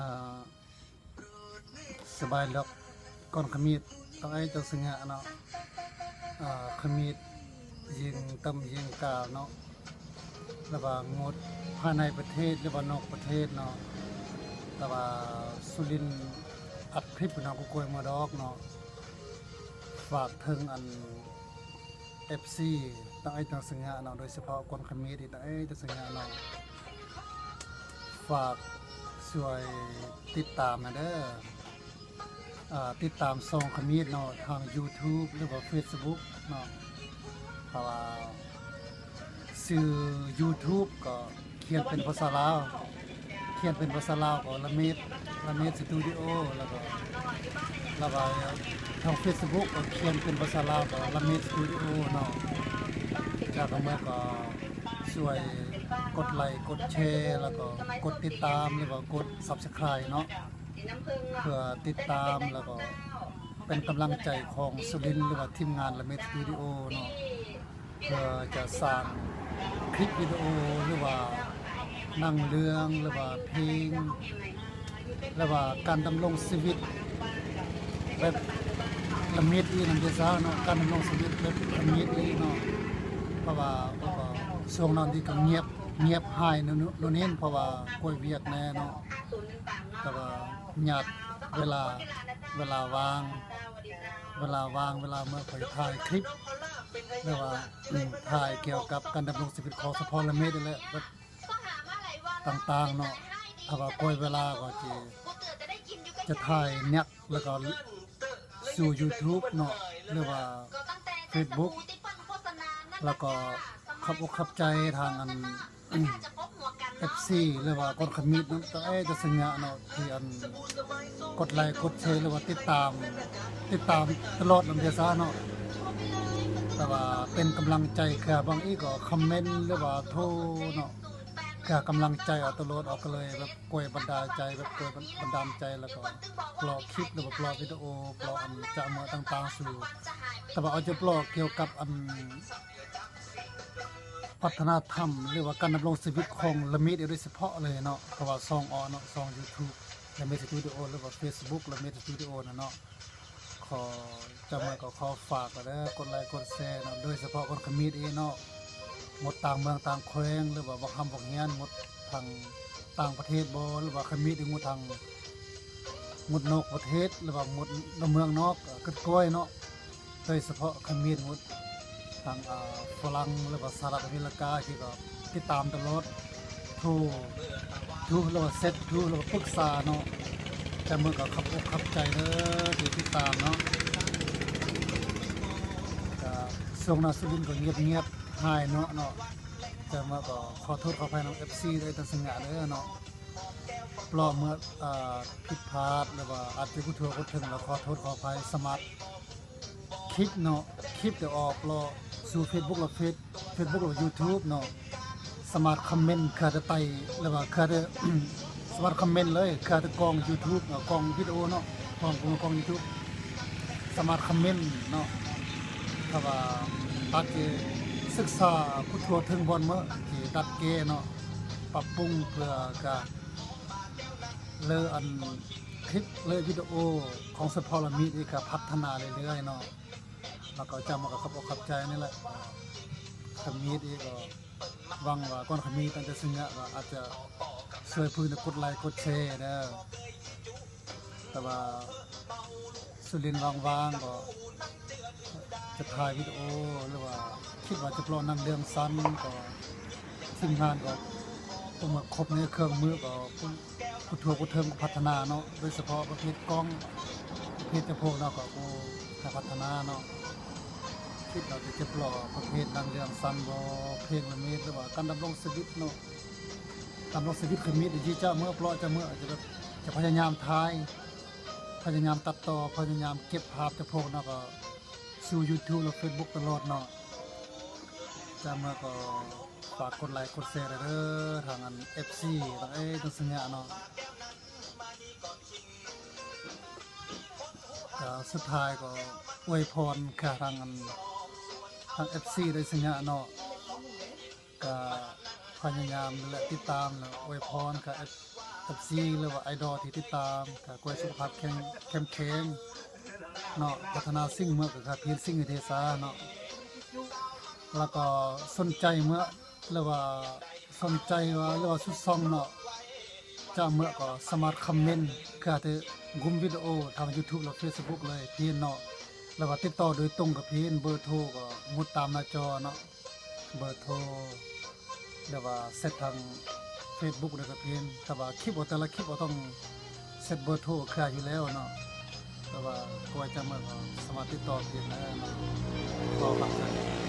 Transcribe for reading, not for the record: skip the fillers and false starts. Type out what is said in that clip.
อ่าสบายแล้วก่อนขมิดต้องไอ้เจ้าสิงห์เนาะขมิดยิงตำยิงกาวเนาะระหว่างงดภายในประเทศหรือว่านอกประเทศเนาะระหว่างสุรินทร์อัดคลิปเนาะกุกวยมาดอกเนาะฝากถึงอัน FC ต้องไอ้เจ้าสิงห์เนาะโดยเฉพาะคนขมิดต้องไอ้เจ้าสิงห์เนาะฝากช่วยติดตามนะเด้อติดตามซองขมิดเนาะทาง YouTube หรือว่า Facebook เนาะเพราะว่าชื่อ YouTube ก็เขียนเป็นภาษาลาวก็ละเมดสตูดิโอแล้วก็ทาง Facebook ก็เขียนเป็นภาษาลาวก็ละเมดสตูดิโอเนาะจากนั้นก็ช่วยกดไลค์กดแชร์แล้วก็กดติดตามหรือว่ากด Subscribe เนาะเพื่อติดตามแล้วก็เป็นกำลังใจของสุรินทร์หรือว่าทีมงานละเมดสตูดิโอเนาะเพื่อจะสร้างคลิปวิดีโอหรือว่าหนังเรื่องหรือว่าเพลงหรือว่าการดำรงชีวิตแบบละเมดอีนั่นเองซะเนาะการดำรงชีวิตแบบละเมดอีเนาะเพราะว่าช่วงนั้นที่ก็เงียบหายโน่นนี่เพราะว่ากล้วยเวียกแน่เนาะแต่ว่าหยัดเวลาวางเวลเมื่อข่อยถ่ายคลิปหรือว่าถ่ายเกี่ยวกับการดำรงชีวิตของสะพอละเมดนี่แหละแบบต่างๆเนาะถ้าว่ากล้วยเวลาก็จะถ่ายเนี่ยแล้วก็สู่ YouTube เนาะหรือว่า Facebook แล้วก็ขับอกขับใจทางอันFC หรือว่าคนขมิดนั้นต้องจะสัญญาเนาะที่อันกดไลค์กดแชร์หรือว่าติดตามตลอดลำเดียซาเนาะแต่ว่าเป็นกำลังใจแค่บางอีก็คอมเมนต์หรือว่าโทรเนาะแค่กำลังใจเอาตลอดออกก็เลยแบบกวยบันดาลใจแบบกวยบันดาลใจแล้วก็ปลอกคลิปหรือว่าปลอกวิดีโอปลอกอันจะเอามาต่างๆสู่แต่ว่าเอาจะปลอกเกี่ยวกับอันพัฒนาธรรมหรือว่าการดำรงชีวิตของละเมดโดยเฉพาะเลยเนาะเพราะว่าซองเนาะซอง YouTube ละเมดสตูดิโอหรือว่า Facebook ละเมดสตูดิโอเนาะขอจะมาก็ขอฝากก็ได้กดไลค์กดแชร์เนาะโดยเฉพาะคนขมิดเนาะหมดต่างเมืองต่างแขวงหรือว่าบ่คำบ่เฮียนหมดทางต่างประเทศบ่หรือว่าขมิดหมดทางหมดนอกประเทศหรือว่าหมดในเมืองนอกก็ก้อยเนาะโดยเฉพาะขมิดหมดทางฝรั่งหรือว่าสหรัฐอเมริกาที่ก็ติดตามตลอดทูแล้วว่าเซตทูแล้วก็ปรึกษาเนาะแต่เมื่อก็ขับอกขับใจเด้อที่ติดตามเนาะก็ส่งนาสุรินทร์ก็เงียบหายเนาะแต่เมื่อก็ขอโทษขออภัยน้อง FC ได้ตั้งสัญญาเด้อเนาะปลอมเมื่อผิดพลาดหรือว่าอาจจะผู้ทั่วผู้ถึงแล้วขอโทษขออภัยสมัครคลิปเนาะคลิปจะออกรอสู่ Facebook หรือ Facebook หรือ YouTube เนาะสมัครคอมเมนต์ค่าจะไต่หรือว่าค่าจะสมัครคอมเมนต์เลยค่าจะกอง YouTube เนาะกองวิดีโอเนาะกอง YouTube สมัครคอมเมนต์เนาะถ้าว่าอาจจะศึกษาผู้ทั่วถึงบนเมื่อที่ดัดเกเนาะปรับปรุงเพื่อการเลยอันคลิปเลยวิดีโอของสปอร์ตมีดีกับพัฒนาเรื่อยๆเนาะแล้วก็จะมากับขับอกขับใจนี่แหละขมีดีก็หวังว่าก้อนขมีตั้งแต่ซึ่งว่าอาจจะช่วยพื้นกดไลค์กดแชร์นะแต่ว่าสุรินทร์ว่างๆก็จะถ่ายวิดีโอหรือว่าคิดว่าจะปล่อยหนังเรื่องสั้นก็ทีมงานก็ต้องมาครบในเครื่องมือก็ผู้ทั่วผู้เทิงพัฒนาเนาะโดยเฉพาะประเภทกล้องประเภทจะพวกเราก็พัฒนาเนาะคิดเราจะปล่อยประเภทหนังเรื่องสั้นบ่เพลงละเมดหรือว่าการดำรงชีวิตเนาะดำรงชีวิตคือมีที่จะเมื่อปล่อยจะเมื่อจะพยายามถ่ายพยายามตัดต่อพยายามเก็บภาพจะพวกเนาะก็สู่ YouTube และ Facebook ตลอดเนาะจะเมื่อก็ฝากกดไลค์กดแชร์เด้อทางอัน FC ทางต้องสัญญาเนาะสุดท้ายก็อวยพรแค่ทางFC ได้สัญญาเนาะก็พยายามและติดตามแล้วอวยพรกับ FC หรือว่าไอดอลที่ติดตามก็กวยสุขภาพเข้มแข็งเนาะพัฒนาสิ่งเมื่อก็คือเพียรสิ่งเทศาเนาะแล้วก็สนใจเมื่อหรือว่าสนใจว่าหรือว่าสุดซ่องเนาะจะเมื่อก็สามารถคอมเมนต์ก็จะกุมวิดีโอทาง YouTube และ Facebook เลยเพียรเนาะแล้วก็ติดต่อโดยตรงกับเพียรเบอร์โทรก็มุดตามหน้าจอเนาะเบอร์โทรหรือว่าเซตทาง Facebook เลยกับเพียรแต่ว่าคลิปแต่ละคลิปก็ต้องเซตเบอร์โทรคืออยู่แล้วเนาะแต่ว่าก็จะเมื่อก็สามารถติดต่อเพียรได้เนาะขอฝากใจ